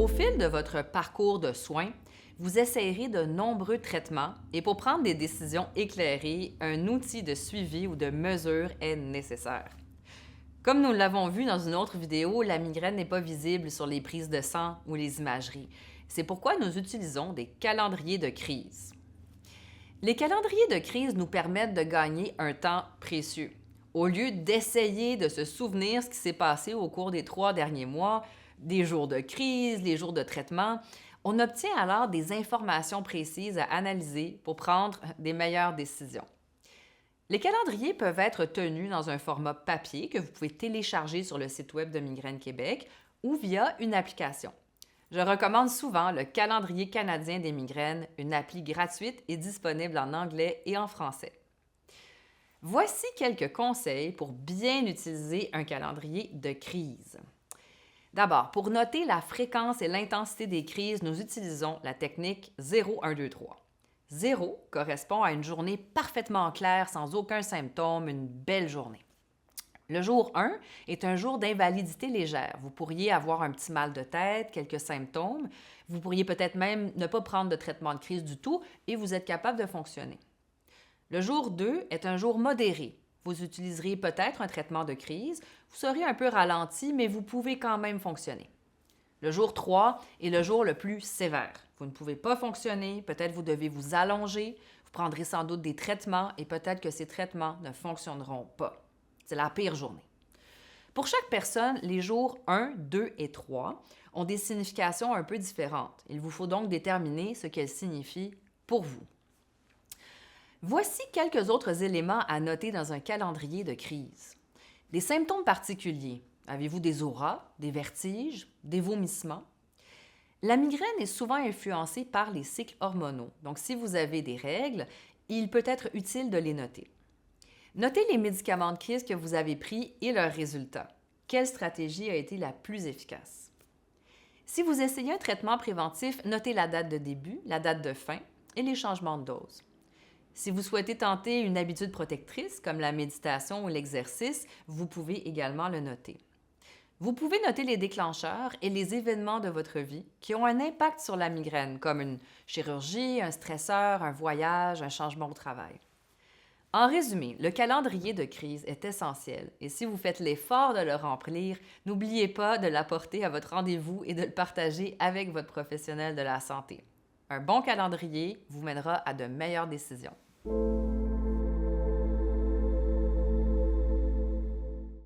Au fil de votre parcours de soins, vous essayerez de nombreux traitements et pour prendre des décisions éclairées, un outil de suivi ou de mesure est nécessaire. Comme nous l'avons vu dans une autre vidéo, la migraine n'est pas visible sur les prises de sang ou les imageries. C'est pourquoi nous utilisons des calendriers de crise. Les calendriers de crise nous permettent de gagner un temps précieux. Au lieu d'essayer de se souvenir ce qui s'est passé au cours des 3 derniers mois, des jours de crise, les jours de traitement, on obtient alors des informations précises à analyser pour prendre des meilleures décisions. Les calendriers peuvent être tenus dans un format papier que vous pouvez télécharger sur le site web de Migraine Québec ou via une application. Je recommande souvent le Calendrier canadien des migraines, une appli gratuite et disponible en anglais et en français. Voici quelques conseils pour bien utiliser un calendrier de crise. D'abord, pour noter la fréquence et l'intensité des crises, nous utilisons la technique 0-1-2-3. 0 correspond à une journée parfaitement claire, sans aucun symptôme, une belle journée. Le jour 1 est un jour d'invalidité légère. Vous pourriez avoir un petit mal de tête, quelques symptômes. Vous pourriez peut-être même ne pas prendre de traitement de crise du tout et vous êtes capable de fonctionner. Le jour 2 est un jour modéré. Vous utiliserez peut-être un traitement de crise. Vous serez un peu ralenti, mais vous pouvez quand même fonctionner. Le jour 3 est le jour le plus sévère. Vous ne pouvez pas fonctionner, peut-être vous devez vous allonger, vous prendrez sans doute des traitements et peut-être que ces traitements ne fonctionneront pas. C'est la pire journée. Pour chaque personne, les jours 1, 2 et 3 ont des significations un peu différentes. Il vous faut donc déterminer ce qu'elles signifient pour vous. Voici quelques autres éléments à noter dans un calendrier de crise. Des symptômes particuliers. Avez-vous des auras, des vertiges, des vomissements? La migraine est souvent influencée par les cycles hormonaux. Donc, si vous avez des règles, il peut être utile de les noter. Notez les médicaments de crise que vous avez pris et leurs résultats. Quelle stratégie a été la plus efficace? Si vous essayez un traitement préventif, notez la date de début, la date de fin et les changements de dose. Si vous souhaitez tenter une habitude protectrice comme la méditation ou l'exercice, vous pouvez également le noter. Vous pouvez noter les déclencheurs et les événements de votre vie qui ont un impact sur la migraine, comme une chirurgie, un stresseur, un voyage, un changement au travail. En résumé, le calendrier de crise est essentiel et si vous faites l'effort de le remplir, n'oubliez pas de l'apporter à votre rendez-vous et de le partager avec votre professionnel de la santé. Un bon calendrier vous mènera à de meilleures décisions.